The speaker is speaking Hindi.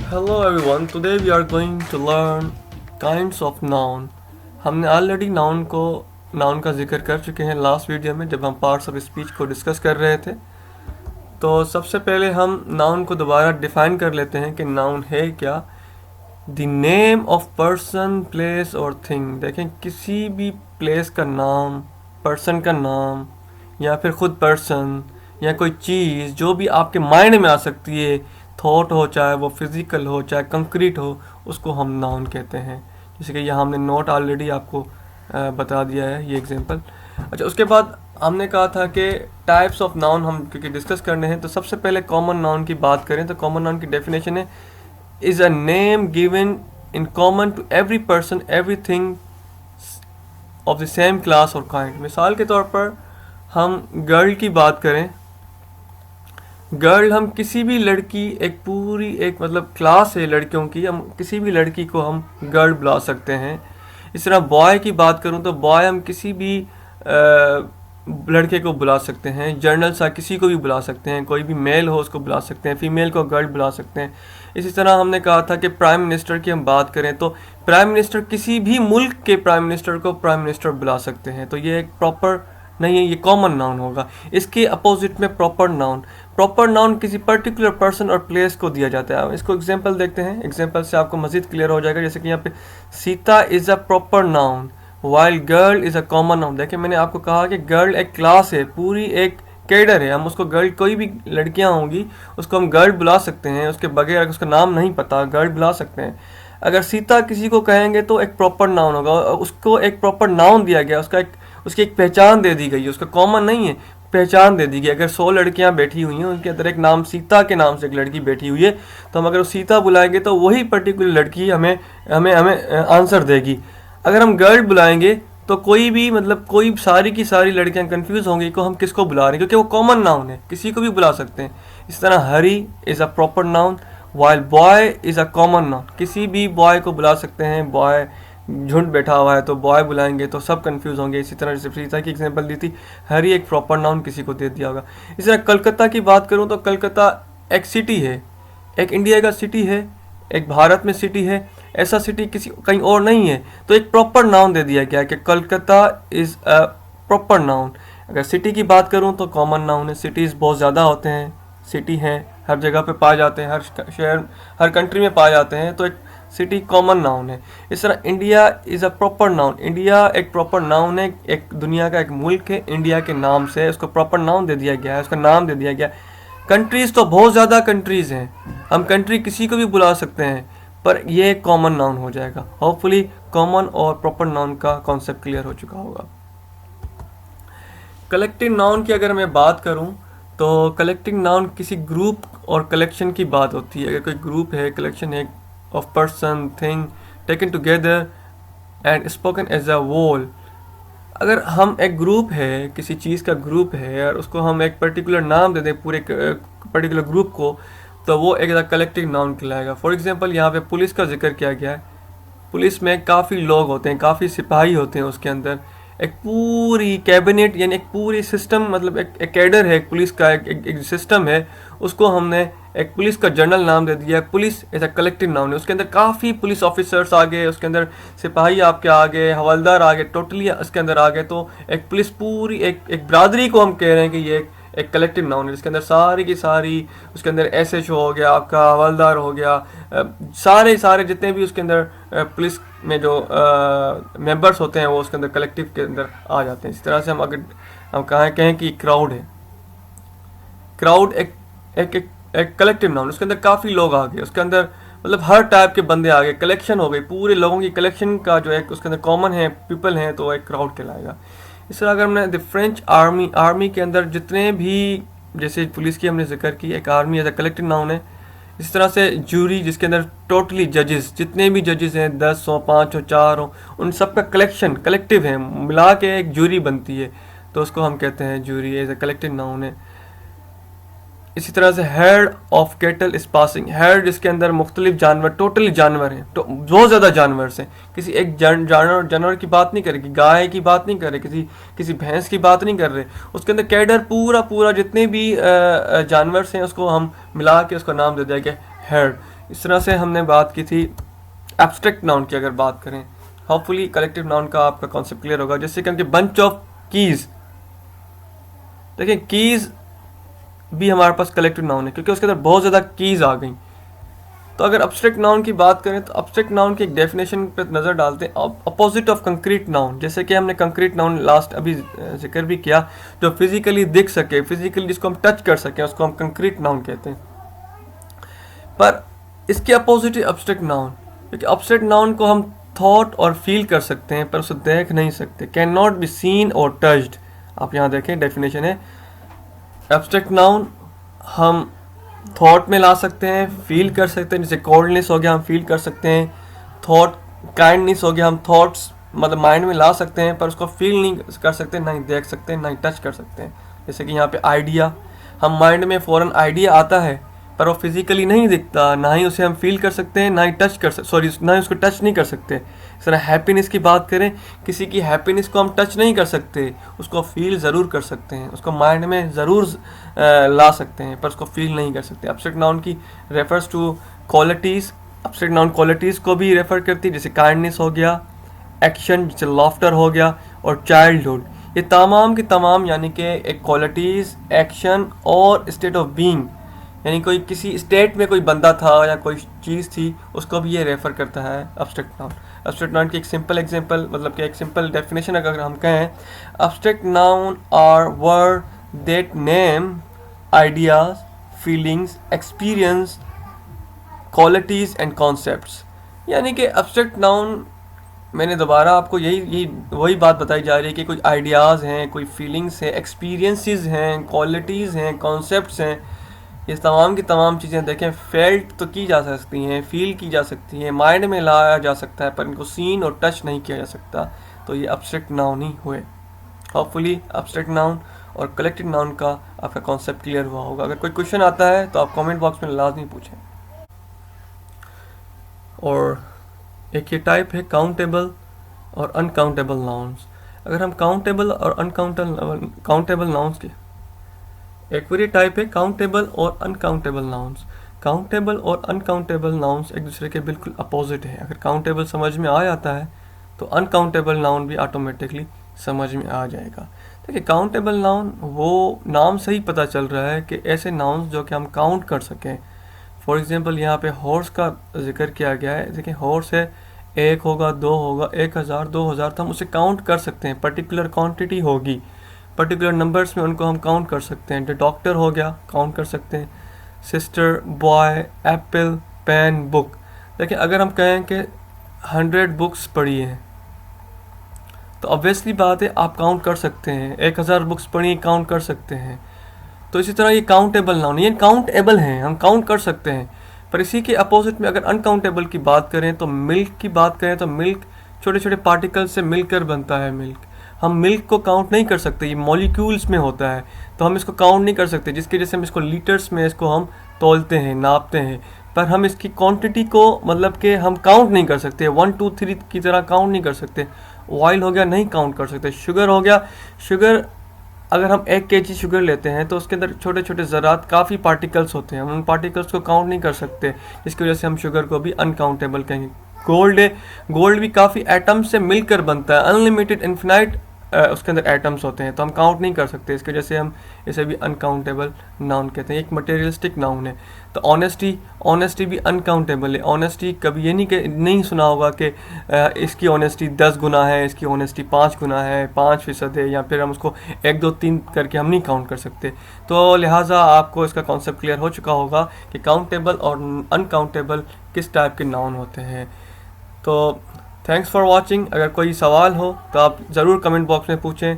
Hello everyone, today we are going to learn kinds of noun. हमने ऑलरेडी नाउन का जिक्र कर चुके हैं लास्ट वीडियो में जब हम पार्ट्स ऑफ स्पीच को डिस्कस कर रहे थे। तो सबसे पहले हम नाउन को दोबारा डिफाइन कर लेते हैं कि नाउन है क्या। The name of person, place और थिंग। देखें, किसी भी प्लेस का नाम, पर्सन का नाम या फिर खुद पर्सन या कोई चीज़ जो भी आपके माइंड में आ सकती है, थॉट हो, चाहे वो फिज़िकल हो चाहे कंक्रीट हो, उसको हम नाउन कहते हैं। जैसे कि यहाँ हमने नोट ऑलरेडी आपको बता दिया है ये एग्जांपल। अच्छा, उसके बाद हमने कहा था कि टाइप्स ऑफ नाउन हम क्योंकि डिस्कस करने हैं, तो सबसे पहले कॉमन नाउन की बात करें तो कॉमन नाउन की डेफिनेशन है is a name given in common to every person everything of the same class और काइंड। मिसाल के तौर पर हम गर्ल की बात करें, गर्ल हम किसी भी लड़की, एक मतलब क्लास है लड़कियों की, हम किसी भी लड़की को हम गर्ल बुला सकते हैं। इस तरह बॉय की बात करूं तो बॉय हम किसी भी लड़के को बुला सकते हैं। जर्नल सा किसी को भी बुला सकते हैं, कोई भी मेल हो उसको बुला सकते हैं, फीमेल को गर्ल बुला सकते हैं। इसी तरह हमने कहा था कि प्राइम मिनिस्टर की हम बात करें तो प्राइम मिनिस्टर किसी भी मुल्क के प्राइम मिनिस्टर को प्राइम मिनिस्टर बुला सकते हैं। तो ये एक प्रॉपर नहीं है, ये कॉमन नाउन होगा। इसके अपोजिट में प्रॉपर नाउन किसी पर्टिकुलर पर्सन और प्लेस को दिया जाता है। इसको एग्जांपल देखते हैं, एग्जांपल से आपको मजीद क्लियर हो जाएगा। जैसे कि यहाँ पे Sita is a proper noun while girl is a common noun. देखिए, मैंने आपको कहा कि गर्ल एक क्लास है, पूरी एक कैडर है। हम उसको गर्ल, कोई भी लड़कियाँ होंगी उसको हम गर्ल बुला सकते हैं, उसके बगैर अगर उसका नाम नहीं पता गर्ल बुला सकते हैं। अगर सीता किसी को कहेंगे तो एक प्रॉपर नाउन होगा, उसको एक प्रॉपर नाउन दिया गया, उसकी एक पहचान दे दी गई है, उसका कॉमन नहीं है, पहचान दे दी गई। अगर 100 लड़कियां बैठी हुई हैं, उनके अंदर एक नाम सीता के नाम से एक लड़की बैठी हुई है, तो हम अगर वो सीता बुलाएंगे तो वही पर्टिकुलर लड़की हमें हमें हमें आंसर देगी। अगर हम गर्ल बुलाएंगे तो कोई भी, मतलब कोई सारी की सारी लड़कियां कंफ्यूज होंगी कि हम किसको बुला रहे हैं, क्योंकि वो कॉमन नाउन है, किसी को भी बुला सकते हैं। इस तरह Hari is a proper noun while boy is a common noun. किसी भी बॉय को बुला सकते हैं, बॉय झुंड बैठा हुआ है तो बॉय बुलाएंगे तो सब कंफ्यूज होंगे। इसी तरह जैसे सीता की एग्जांपल दी थी, हरी एक प्रॉपर नाउन किसी को दे दिया होगा। इसी तरह कलकत्ता की बात करूं तो कलकत्ता एक सिटी है, एक इंडिया का सिटी है, एक भारत में सिटी है, ऐसा सिटी किसी कहीं और नहीं है, तो एक प्रॉपर नाउन दे दिया गया कि Calcutta is a proper noun. अगर सिटी की बात करूँ तो कॉमन नाउन है, सिटीज़ बहुत ज़्यादा होते हैं, सिटी हैं हर जगह पे पाए जाते हैं, हर शहर हर कंट्री में पाए जाते हैं, तो एक सिटी कॉमन नाउन है। इस तरह India is a proper noun, India एक प्रॉपर नाउन है, एक दुनिया का एक मुल्क है, इंडिया के नाम से उसको प्रॉपर नाउन दे दिया गया है, उसका नाम दे दिया गया। कंट्रीज़ तो बहुत ज़्यादा कंट्रीज़ हैं, हम कंट्री किसी को भी बुला सकते हैं, पर ये एक कॉमन नाउन हो जाएगा। होपफुली कॉमन और प्रॉपर नाउन का कॉन्सेप्ट क्लियर हो चुका होगा। कलेक्टिव नाउन की अगर मैं बात करूं तो कलेक्टिव नाउन किसी ग्रुप और कलेक्शन की बात होती है। अगर कोई ग्रुप है, कलेक्शन है of person, thing taken together and spoken as a whole. अगर हम एक ग्रुप है, किसी चीज़ का ग्रुप है और उसको हम एक पर्टिकुलर नाम दे दें पूरे पर्टिकुलर ग्रुप को, तो वो एक कलेक्टिव नाउन कहलाएगा। फॉर एग्जांपल यहाँ पे पुलिस का जिक्र किया गया है। पुलिस में काफ़ी लोग होते हैं, काफ़ी सिपाही होते हैं, उसके अंदर एक पूरी कैबिनेट यानी एक पूरी सिस्टम, मतलब एक कैडर है, एक पुलिस का एक सिस्टम है, उसको हमने एक पुलिस का जनरल नाम दे दिया है। पुलिस ऐसा कलेक्टिव नाउन है, उसके अंदर काफ़ी पुलिस ऑफिसर्स आ गए, उसके अंदर सिपाही आपके आ गए, हवलदार आ गए, टोटली उसके अंदर आ गए, तो एक पुलिस पूरी एक बरादरी को हम कह रहे हैं कि ये एक कलेक्टिव नाउन है, जिसके अंदर सारी की सारी, उसके अंदर एसएचओ हो गया, आपका हवलदार हो गया, सारे जितने भी उसके अंदर पुलिस में जो मेंबर्स होते हैं वो उसके अंदर कलेक्टिव के अंदर आ जाते हैं। इस तरह से हम कहें कि क्राउड है, क्राउड एक कलेक्टिव नाउन, उसके अंदर काफ़ी लोग आ गए, उसके अंदर मतलब हर टाइप के बंदे आ गए, कलेक्शन हो गई, पूरे लोगों की कलेक्शन का जो एक उसके अंदर कॉमन है, पीपल हैं, तो एक क्राउड कहलाएगा। इस तरह अगर हमने द फ्रेंच आर्मी के अंदर जितने भी, जैसे पुलिस की हमने जिक्र की, एक army as a collective noun है। इस तरह से जूरी, जिसके अंदर टोटली जजेस, जितने भी जजेस हैं, 10 हो, 5 हो, 4 हो, उन सब का कलेक्शन कलेक्टिव है, मिला के एक जूरी बनती है, तो उसको हम कहते हैं jury as a collective noun है। इसी तरह से head of cattle is passing, head जिसके अंदर मुख्तलिफ जानवर, टोटली जानवर हैं, तो बहुत ज़्यादा जानवर हैं, किसी एक जानवर की बात नहीं करेगी, गाय की बात नहीं कर रहे, किसी भैंस की बात नहीं कर रहे, उसके अंदर कैडर पूरा जितने भी जानवर हैं उसको हम मिला के उसका नाम दे दिया गया हेड। इस तरह से हमने बात की थी एब्स्ट्रैक्ट नाउन की। अगर बात करें, होपफुली कलेक्टिव नाउन का आपका कॉन्सेप्ट क्लियर होगा। जैसे कि बंच ऑफ कीज, देखिए कीज भी हमारे पास कलेक्टिव नाउन है क्योंकि उसके अंदर बहुत ज़्यादा कीज आ गई। तो अगर अब्स्ट्रैक्ट नाउन की बात करें तो अब्स्ट्रैक्ट नाउन की एक डेफिनेशन पे नज़र डालते हैं, अपोजिट ऑफ कंक्रीट नाउन। जैसे कि हमने कंक्रीट नाउन लास्ट अभी जिक्र भी किया, जो फिजिकली दिख सके, फिजिकली जिसको हम टच कर सकें, उसको हम कंक्रीट नाउन कहते हैं। पर इसके अपोजिट है अब्स्ट्रैक्ट नाउन, क्योंकि अब्स्ट्रैक्ट नाउन को हम थॉट और फील कर सकते हैं पर उसे देख नहीं सकते। कैन नॉट बी सीन और टच्ड। आप यहाँ देखें डेफिनेशन है, एब्स्ट्रैक्ट नाउन हम थॉट में ला सकते हैं, फील कर सकते हैं। जैसे कोल्डनेस हो गया, हम फील कर सकते हैं। थॉट, काइंडनेस हो गया, हम थॉट्स मतलब माइंड में ला सकते हैं पर उसको फील नहीं कर सकते, ना ही देख सकते हैं, ना ही टच कर सकते हैं। जैसे कि यहाँ पे आइडिया, हम माइंड में फ़ौरन आइडिया आता है पर वो फिजिकली नहीं दिखता, ना ही उसे हम फील कर सकते हैं, ना ही टच कर सकते, सॉरी ना ही उसको टच नहीं कर सकते। इस तरह हैप्पीनेस की बात करें, किसी की हैप्पीनेस को हम टच नहीं कर सकते, उसको फील ज़रूर कर सकते हैं, उसको माइंड में ज़रूर ला सकते हैं पर उसको फील नहीं कर सकते। एब्स्ट्रैक्ट नाउन की refers to qualities, abstract noun qualities को भी रेफर करती है, जैसे काइंडनेस हो गया, एक्शन जैसे लाफ्टर हो गया, और चाइल्डहुड। ये तमाम की तमाम यानी कि एक क्वालिटीज़, एक्शन और स्टेट ऑफ बीइंग, यानी कोई किसी स्टेट में कोई बंदा था या कोई चीज़ थी, उसको भी ये रेफ़र करता है एब्स्ट्रैक्ट नाउन। एब्स्ट्रैक्ट नाउन की एक सिंपल एग्जांपल, मतलब कि एक सिंपल डेफिनेशन अगर हम कहें, abstract noun are word that name ideas, feelings, experience, qualities and concepts. यानी कि एब्स्ट्रैक्ट नाउन, मैंने दोबारा आपको यही वही बात बताई जा रही है कि कोई आइडियाज़ हैं, कोई फीलिंग्स हैं, एक्सपीरियंसेस हैं, क्वालिटीज़ हैं, कॉन्सेप्ट्स हैं। ये तमाम की तमाम चीज़ें देखें, फेल्ट तो की जा सकती हैं, फील की जा सकती हैं, माइंड में लाया जा सकता है पर इनको सीन और टच नहीं किया जा सकता। तो ये एब्स्ट्रैक्ट नाउन ही हुए। होपफुली एब्स्ट्रैक्ट नाउन और कलेक्टिव नाउन का आपका कॉन्सेप्ट क्लियर हुआ होगा। अगर कोई क्वेश्चन आता है तो आप कमेंट बॉक्स में लाजमी पूछें। और एक ये टाइप है काउंटेबल और अनकाउंटेबल नाउन्स। अगर हम काउंटेबल और अनकाउंटेबल नाउन्स की एक पूरी टाइप है काउंटेबल और अनकाउंटेबल नाउन्स। काउंटेबल और अनकाउंटेबल नाउन्स एक दूसरे के बिल्कुल अपोजिट है। अगर काउंटेबल समझ में आ जाता है तो अनकाउंटेबल नाउन भी ऑटोमेटिकली समझ में आ जाएगा। देखिए काउंटेबल नाउन, वो नाम से ही पता चल रहा है कि ऐसे नाउन्स जो कि हम काउंट कर सकें। फॉर एग्जांपल यहाँ पे हॉर्स का जिक्र किया गया है। देखिए हॉर्स है, एक होगा, दो होगा, 1000, 2000, तो हम उसे काउंट कर सकते हैं। पर्टिकुलर क्वांटिटी होगी, पर्टिकुलर नंबर्स में उनको हम काउंट कर सकते हैं। जो डॉक्टर हो गया, काउंट कर सकते हैं। Sister, boy, apple, pen, book. देखिए अगर हम कहें कि 100 बुक्स पढ़ी हैं तो ऑब्वियसली बात है आप काउंट कर सकते हैं। 1000 बुक्स पढ़ी, काउंट कर सकते हैं। तो इसी तरह ये काउंटेबल नाउन, ये काउंटेबल हैं, हम काउंट कर सकते हैं। पर इसी के अपोजिट में अगर अनकाउंटेबल की बात करें तो मिल्क की बात करें तो मिल्क छोटे छोटे पार्टिकल से मिलकर बनता है। मिल्क, हम मिल्क को काउंट नहीं कर सकते, ये मॉलिक्यूल्स में होता है तो हम इसको काउंट नहीं कर सकते, जिसकी वजह से हम इसको लीटर्स में इसको हम तोलते हैं, नापते हैं, पर हम इसकी क्वांटिटी को मतलब कि हम काउंट नहीं कर सकते। 1 2 3 की तरह काउंट नहीं कर सकते। ऑयल हो गया, नहीं काउंट कर सकते। शुगर हो गया, शुगर अगर हम 1 kg शुगर लेते हैं तो उसके अंदर छोटे छोटे ज़रात, काफ़ी पार्टिकल्स होते हैं, हम उन पार्टिकल्स को काउंट नहीं कर सकते, जिसकी वजह से हम शुगर को भी अनकाउंटेबल कहेंगे। गोल्ड है, गोल्ड भी काफ़ी एटम्स से मिलकर बनता है, अनलिमिटेड इन्फिनाइट उसके अंदर एटम्स होते हैं, तो हम काउंट नहीं कर सकते, इसकी वजह से हम इसे भी अनकाउंटेबल नाउन कहते हैं। एक मटेरियलिस्टिक नाउन है। तो ऑनेस्टी भी अनकाउंटेबल है। ऑनेस्टी कभी ये नहीं सुना होगा कि इसकी ऑनेस्टी 10 गुना है, इसकी ऑनेस्टी 5 गुना है, 5% है, या फिर हम उसको 1 2 3 करके हम नहीं काउंट कर सकते। तो लिहाजा आपको इसका कॉन्सेप्ट क्लियर हो चुका होगा कि काउंटेबल और अनकाउंटेबल किस टाइप के नाउन होते हैं। तो थैंक्स फॉर वॉचिंग। अगर कोई सवाल हो तो आप ज़रूर कमेंट बॉक्स में पूछें।